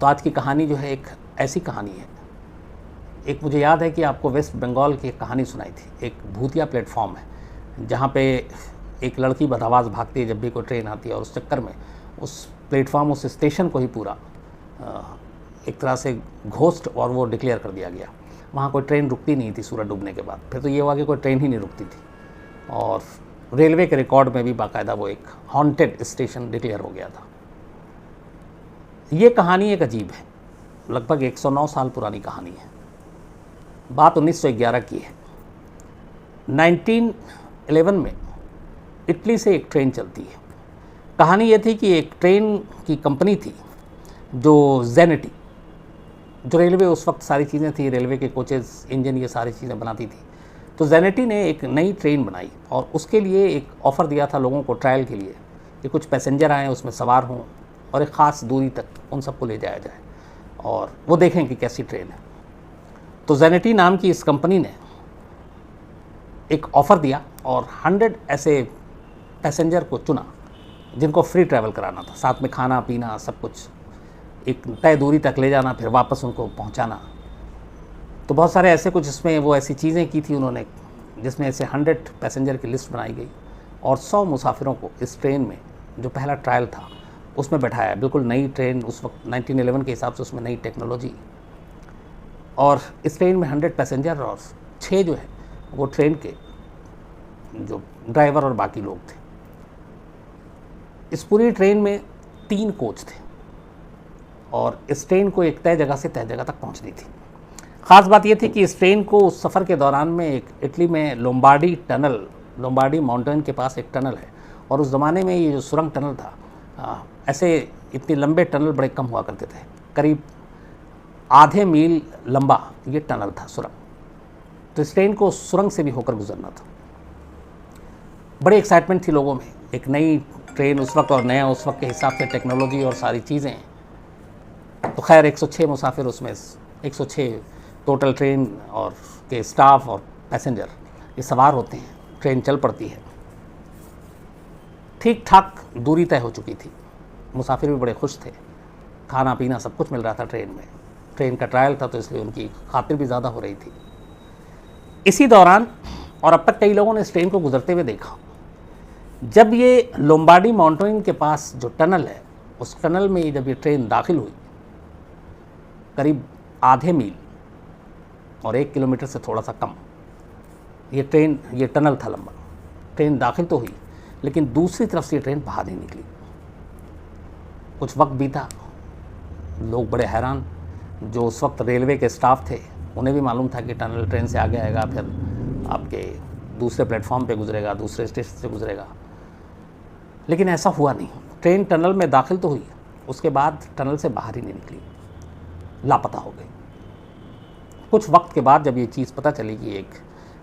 तो आज की कहानी जो है एक ऐसी कहानी है। एक मुझे याद है कि आपको वेस्ट बंगाल की एक कहानी सुनाई थी। एक भूतिया प्लेटफॉर्म है जहाँ पे एक लड़की बदआवाज़ भागती है जब भी कोई ट्रेन आती है, और उस चक्कर में उस प्लेटफॉर्म, उस स्टेशन को ही पूरा एक तरह से घोस्ट और वो डिक्लेयर कर दिया गया। वहाँ कोई ट्रेन रुकती नहीं थी सूरज डूबने के बाद। फिर तो ये हुआ कि कोई ट्रेन ही नहीं रुकती थी, और रेलवे के रिकॉर्ड में भी बाकायदा वो एक हॉन्टेड स्टेशन डिक्लेयर हो गया था। ये कहानी एक अजीब है, लगभग 109 साल पुरानी कहानी है। बात 1911 की है। 1911 में इटली से एक ट्रेन चलती है। कहानी ये थी कि एक ट्रेन की कंपनी थी जो जेनेटी, जो रेलवे उस वक्त सारी चीज़ें थी, रेलवे के कोचेस, इंजन, ये सारी चीज़ें बनाती थी। तो जेनेटी ने एक नई ट्रेन बनाई और उसके लिए एक ऑफ़र दिया था लोगों को ट्रायल के लिए कि कुछ पैसेंजर आएँ, उसमें सवार हों और एक ख़ास दूरी तक उन सबको ले जाया जाए और वो देखें कि कैसी ट्रेन है। तो जेनेटी नाम की इस कंपनी ने एक ऑफ़र दिया और 100 ऐसे पैसेंजर को चुना जिनको फ्री ट्रैवल कराना था, साथ में खाना पीना सब कुछ, एक तय दूरी तक ले जाना, फिर वापस उनको पहुंचाना। तो बहुत सारे ऐसे कुछ इसमें वो ऐसी चीज़ें की थी उन्होंने, जिसमें ऐसे 100 पैसेंजर की लिस्ट बनाई गई और 100 मुसाफिरों को इस ट्रेन में, जो पहला ट्रायल था, उसमें बैठाया। बिल्कुल नई ट्रेन, उस वक्त 1911 के हिसाब से उसमें नई टेक्नोलॉजी। और इस ट्रेन में 100 पैसेंजर और 6 जो है वो ट्रेन के जो ड्राइवर और बाकी लोग थे। इस पूरी ट्रेन में 3 कोच थे और इस ट्रेन को एक तय जगह से तय जगह तक पहुंचनी थी। ख़ास बात यह थी कि इस ट्रेन को उस सफ़र के दौरान में एक इटली में लोम्बार्डी टनल, लोम्बार्डी माउंटेन के पास एक टनल है, और उस ज़माने में ये जो सुरंग टनल था, ऐसे इतने लंबे टनल बड़े कम हुआ करते थे। करीब आधे मील लंबा ये टनल था, सुरंग। तो इस ट्रेन को सुरंग से भी होकर गुजरना था। बड़ी एक्साइटमेंट थी लोगों में, एक नई ट्रेन उस वक्त और नया उस वक्त के हिसाब से टेक्नोलॉजी और सारी चीज़ें। तो खैर 106 मुसाफिर उसमें, 106 टोटल ट्रेन और के स्टाफ और पैसेंजर ये सवार होते हैं। ट्रेन चल पड़ती है। ठीक ठाक दूरी तय हो चुकी थी, मुसाफिर भी बड़े खुश थे, खाना पीना सब कुछ मिल रहा था ट्रेन में। ट्रेन का ट्रायल था तो इसलिए उनकी खातिर भी ज़्यादा हो रही थी। इसी दौरान, और अब तक कई लोगों ने इस ट्रेन को गुजरते हुए देखा, जब ये लोम्बार्डी माउंटेन के पास जो टनल है, उस टनल में जब ये ट्रेन दाखिल हुई, करीब आधे मील और 1 किलोमीटर से थोड़ा सा कम ये टनल था लंबा। ट्रेन दाखिल तो हुई, लेकिन दूसरी तरफ से ये ट्रेन बाहर नहीं निकली। कुछ वक्त बीता, लोग बड़े हैरान। जो उस वक्त रेलवे के स्टाफ थे उन्हें भी मालूम था कि टनल ट्रेन से आगे आएगा, फिर आपके दूसरे प्लेटफॉर्म पे गुजरेगा, दूसरे स्टेशन से गुजरेगा, लेकिन ऐसा हुआ नहीं। ट्रेन टनल में दाखिल तो हुई, उसके बाद टनल से बाहर ही नहीं निकली, लापता हो गई। कुछ वक्त के बाद जब ये चीज़ पता चली कि एक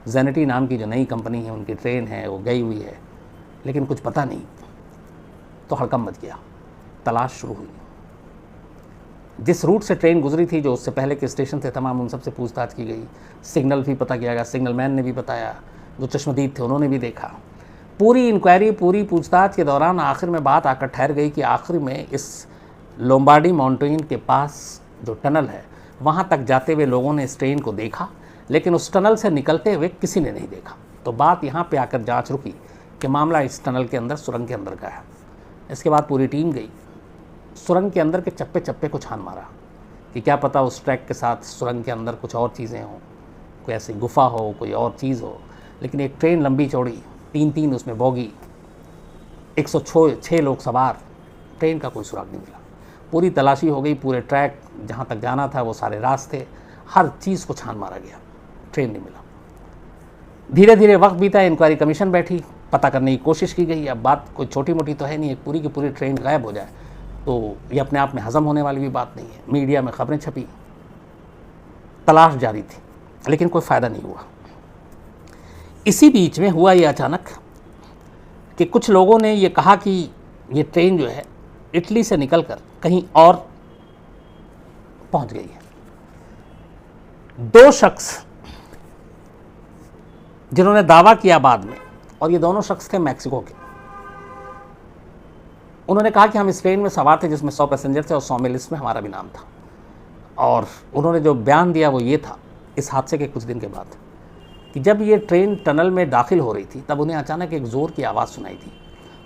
जेनेटी नाम की जो नई कंपनी है, उनकी ट्रेन है वो गई हुई है, लेकिन कुछ पता नहीं, तो हड़कंप मच गया। तलाश शुरू हुई। जिस रूट से ट्रेन गुजरी थी, जो उससे पहले के स्टेशन थे, तमाम उन सब से पूछताछ की गई। सिग्नल भी पता किया गया, सिग्नल मैन ने भी बताया, जो चश्मदीद थे उन्होंने भी देखा। पूरी इंक्वायरी, पूरी पूछताछ के दौरान आखिर में बात आकर ठहर गई कि आखिर में इस लोम्बार्डी माउंटेन के पास जो टनल है, वहाँ तक जाते हुए लोगों ने इस ट्रेन को देखा, लेकिन उस टनल से निकलते हुए किसी ने नहीं देखा। तो बात यहाँ पे आकर जांच रुकी कि मामला इस टनल के अंदर, सुरंग के अंदर का है। इसके बाद पूरी टीम गई, सुरंग के अंदर के चप्पे चप्पे को छान मारा कि क्या पता उस ट्रैक के साथ सुरंग के अंदर कुछ और चीज़ें हों, कोई ऐसी गुफा हो, कोई और चीज़ हो। लेकिन एक ट्रेन लंबी चौड़ी, 3-3 उसमें बोगी, 106 लोग सवार, ट्रेन का कोई सुराग नहीं मिला। पूरी तलाशी हो गई, पूरे ट्रैक जहाँ तक जाना था वो सारे रास्ते, हर चीज़ को छान मारा गया, ट्रेन नहीं मिला। धीरे धीरे वक्त बीता, इंक्वायरी कमीशन बैठी, पता करने की कोशिश की गई। अब बात कोई छोटी मोटी तो है नहीं, एक पूरी की पूरी ट्रेन गायब हो जाए तो ये अपने आप में हज़म होने वाली भी बात नहीं है। मीडिया में खबरें छपी, तलाश जारी थी, लेकिन कोई फ़ायदा नहीं हुआ। इसी बीच में हुआ ये अचानक कि कुछ लोगों ने ये कहा कि ये ट्रेन जो है इटली से निकलकर कहीं और पहुंच गई है। 2 शख्स जिन्होंने दावा किया बाद में, और ये दोनों शख्स थे मैक्सिको के, उन्होंने कहा कि हम इस ट्रेन में सवार थे जिसमें 100 पैसेंजर थे और 100 में लिस्ट में हमारा भी नाम था। और उन्होंने जो बयान दिया वो ये था इस हादसे के कुछ दिन के बाद कि जब ये ट्रेन टनल में दाखिल हो रही थी तब उन्हें अचानक एक ज़ोर की आवाज़ सुनाई थी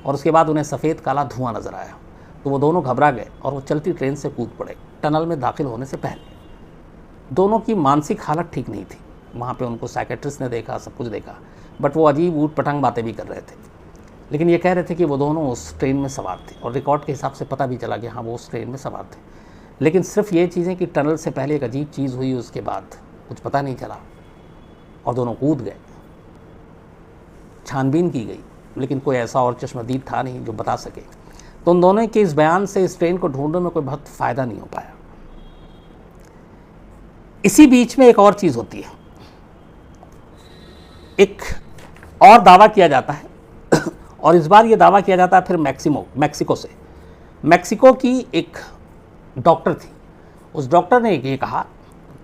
और उसके बाद उन्हें सफ़ेद काला धुआं नज़र आया। तो वो दोनों घबरा गए और वो चलती ट्रेन से कूद पड़े टनल में दाखिल होने से पहले। दोनों की मानसिक हालत ठीक नहीं थी। वहाँ पे उनको साइकेट्रिस्ट ने देखा, सब कुछ देखा, बट वो अजीब ऊट पटांग बातें भी कर रहे थे। लेकिन ये कह रहे थे कि वो दोनों उस ट्रेन में सवार थे और रिकॉर्ड के हिसाब से पता भी चला कि हाँ वो उस ट्रेन में सवार थे। लेकिन सिर्फ ये चीज़ें कि टनल से पहले एक अजीब चीज़ हुई, उसके बाद कुछ पता नहीं चला और दोनों कूद गए। छानबीन की गई लेकिन कोई ऐसा और चश्मदीद था नहीं जो बता सके। तो उन दोनों के इस बयान से इस ट्रेन को ढूंढने में कोई बहुत फ़ायदा नहीं हो पाया। इसी बीच में एक और चीज़ होती है, एक और दावा किया जाता है और इस बार ये दावा किया जाता है फिर मैक्सिको से। मैक्सिको की एक डॉक्टर थी। उस डॉक्टर ने ये कहा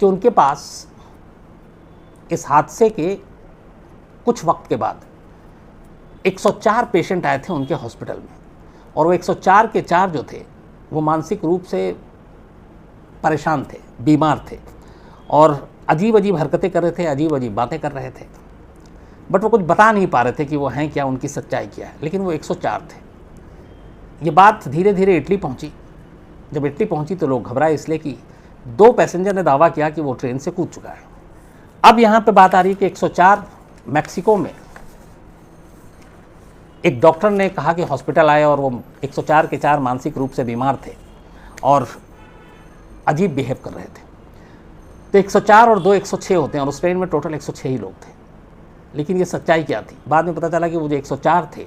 कि उनके पास इस हादसे के कुछ वक्त के बाद 104 पेशेंट आए थे उनके हॉस्पिटल में और वो 104 के 4 जो थे वो मानसिक रूप से परेशान थे, बीमार थे और अजीब अजीब हरकतें कर रहे थे, अजीब अजीब बातें कर रहे थे, बट वो कुछ बता नहीं पा रहे थे कि वो हैं क्या, उनकी सच्चाई क्या है। लेकिन वो 104 थे। ये बात धीरे धीरे इटली पहुंची। जब इटली पहुंची तो लोग घबराए इसलिए कि 2 पैसेंजर ने दावा किया कि वो ट्रेन से कूद चुका है। अब यहाँ पे बात आ रही है कि 104 मैक्सिको में एक डॉक्टर ने कहा कि हॉस्पिटल आए और वो 104 के 4 मानसिक रूप से बीमार थे और अजीब बिहेव कर रहे थे। तो 104 और 2 106 होते हैं और उस ट्रेन में टोटल 106 ही लोग थे। लेकिन ये सच्चाई क्या थी? बाद में पता चला कि वो जो 104 थे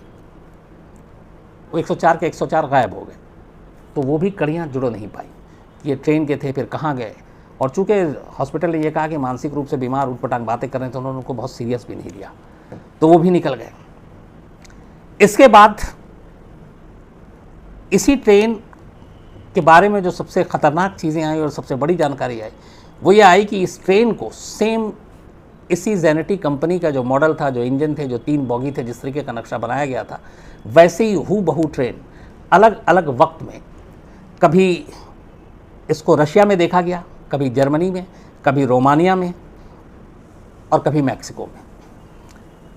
वो 104 के 104 गायब हो गए। तो वो भी कड़ियाँ जुड़ नहीं पाई, ये ट्रेन के थे फिर कहाँ गए। और चूँकि हॉस्पिटल ने ये कहा कि मानसिक रूप से बीमार उटपटांग बातें कर रहे हैं तो उन्होंने उनको बहुत सीरियस भी नहीं लिया, तो वो भी निकल गए। इसके बाद इसी ट्रेन के बारे में जो सबसे ख़तरनाक चीज़ें आई और सबसे बड़ी जानकारी आई वो ये आई कि इस ट्रेन को सेम इसी जेनेटी कंपनी का जो मॉडल था, जो इंजन थे, जो 3 बॉगी थे, जिस तरीके का नक्शा बनाया गया था, वैसे ही हूबहू ट्रेन अलग अलग वक्त में कभी इसको रशिया में देखा गया, कभी जर्मनी में, कभी रोमानिया में और कभी मैक्सिको में।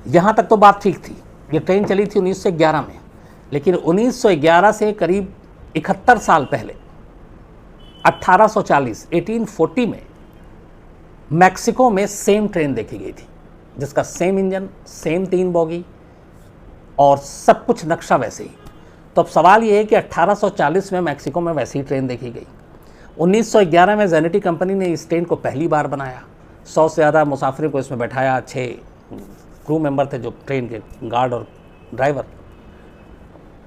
यहाँ तक तो बात ठीक थी। ये ट्रेन चली थी 1911 में, लेकिन 1911 से करीब 71 साल पहले 1840 में मैक्सिको में सेम ट्रेन देखी गई थी जिसका सेम इंजन, सेम 3 बॉगी और सब कुछ नक्शा वैसे ही। तो अब सवाल ये है कि 1840 में मैक्सिको में वैसी ही ट्रेन देखी गई। 1911 में जेनेटी कंपनी ने इस ट्रेन को पहली बार बनाया। 100 से ज़्यादा मुसाफिरों को इसमें बैठाया, 6 क्रू मेंबर थे जो ट्रेन के गार्ड और ड्राइवर।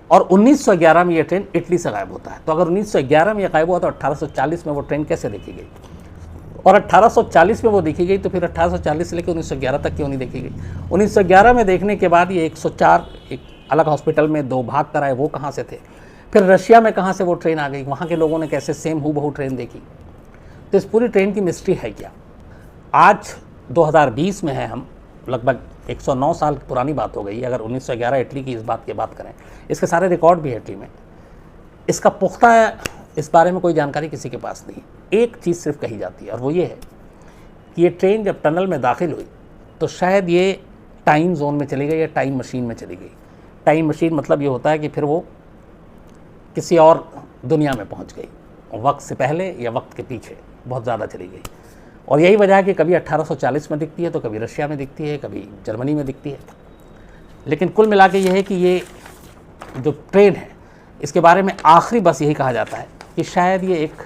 और 1911 में ये ट्रेन इटली से गायब होता है। तो अगर 1911 में ये गायब हुआ तो 1840 में वो ट्रेन कैसे देखी गई? और 1840 में वो देखी गई तो फिर 1840 से लेकर 1911 तक क्यों नहीं देखी गई? 1911 में देखने के बाद ये 104 एक अलग हॉस्पिटल में 2 भाग कराए, वो कहाँ से थे? फिर रशिया में कहाँ से वो ट्रेन आ गई? वहाँ के लोगों ने कैसे सेम हूबहू ट्रेन देखी? तो इस पूरी ट्रेन की मिस्ट्री है क्या? आज 2020 में है हम, लगभग 109 साल पुरानी बात हो गई। अगर 1911 इटली की इस बात की बात करें, इसके सारे रिकॉर्ड भी है इटली में। इसका पुख्ता इस बारे में कोई जानकारी किसी के पास नहीं। एक चीज़ सिर्फ कही जाती है और वो ये है कि ये ट्रेन जब टनल में दाखिल हुई तो शायद ये टाइम जोन में चली गई या टाइम मशीन में चली गई। टाइम मशीन मतलब ये होता है कि फिर वो किसी और दुनिया में पहुंच गई, वक्त से पहले या वक्त के पीछे बहुत ज़्यादा चली गई। और यही वजह है कि कभी 1840 में दिखती है तो कभी रशिया में दिखती है, कभी जर्मनी में दिखती है। लेकिन कुल मिला के ये है कि ये जो ट्रेन है इसके बारे में आखिरी बस यही कहा जाता है कि शायद ये एक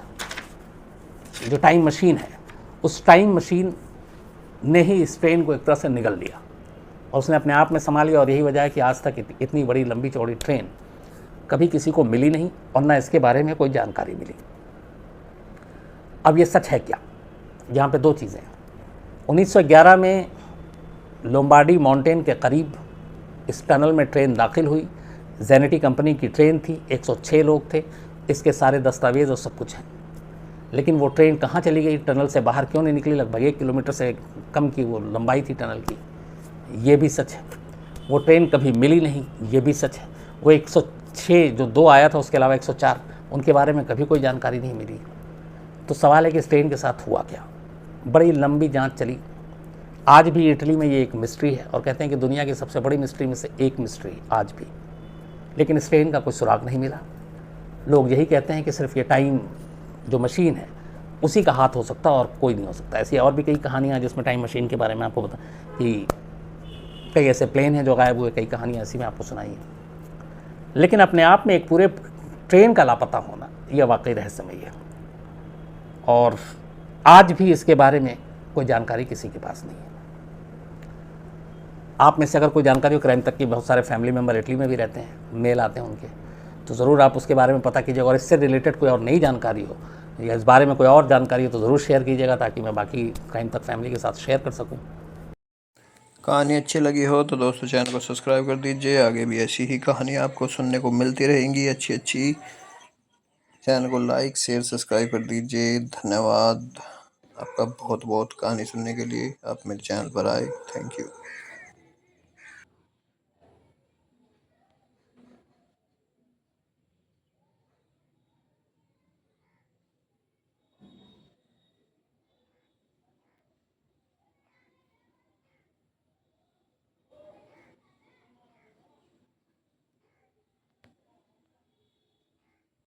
जो टाइम मशीन है उस टाइम मशीन ने ही इस ट्रेन को एक तरह से निगल लिया और उसने अपने आप में संभाल लिया। और यही वजह है कि आज तक इतनी बड़ी लंबी चौड़ी ट्रेन कभी किसी को मिली नहीं और ना इसके बारे में कोई जानकारी मिली। अब ये सच है क्या? यहाँ पे 2 चीज़ें हैं। 1911 में लोम्बार्डी माउंटेन के करीब इस टनल में ट्रेन दाखिल हुई। जेनेटी कंपनी की ट्रेन थी, 106 लोग थे, इसके सारे दस्तावेज़ और सब कुछ हैं। लेकिन वो ट्रेन कहाँ चली गई, टनल से बाहर क्यों नहीं निकली? लगभग 1 किलोमीटर से कम की वो लंबाई थी टनल की, ये भी सच है। वो ट्रेन कभी मिली नहीं, ये भी सच है। वो 6 जो 2 आया था उसके अलावा 104, उनके बारे में कभी कोई जानकारी नहीं मिली। तो सवाल है कि इस ट्रेन के साथ हुआ क्या। बड़ी लंबी जांच चली। आज भी इटली में ये एक मिस्ट्री है और कहते हैं कि दुनिया की सबसे बड़ी मिस्ट्री में से एक मिस्ट्री आज भी। लेकिन इस ट्रेन का कोई सुराग नहीं मिला। लोग यही कहते हैं कि सिर्फ ये टाइम जो मशीन है उसी का हाथ हो सकता है और कोई नहीं हो सकता। ऐसी और भी कई कहानियाँ जिसमें टाइम मशीन के बारे में आपको बता कि कई ऐसे प्लेन हैं जो गायब हुए, कई कहानियाँ ऐसी मैं आपको सुनाई हैं। लेकिन अपने आप में एक पूरे ट्रेन का लापता होना यह वाकई रहस्यमयी है और आज भी इसके बारे में कोई जानकारी किसी के पास नहीं है। आप में से अगर कोई जानकारी हो, क्राइम तक की बहुत सारे फैमिली मेम्बर इटली में भी रहते हैं, मेल आते हैं उनके, तो ज़रूर आप उसके बारे में पता कीजिएगा। और इससे रिलेटेड कोई और नई जानकारी हो या इस बारे में कोई और जानकारी हो तो ज़रूर शेयर कीजिएगा ताकि मैं बाकी क्राइम तक फैमिली के साथ शेयर कर सकूँ। कहानी अच्छी लगी हो तो दोस्तों चैनल को सब्सक्राइब कर दीजिए। आगे भी ऐसी ही कहानी आपको सुनने को मिलती रहेंगी अच्छी अच्छी। चैनल को लाइक शेयर सब्सक्राइब कर दीजिए। धन्यवाद आपका बहुत बहुत कहानी सुनने के लिए। आप मेरे चैनल पर आए, थैंक यू।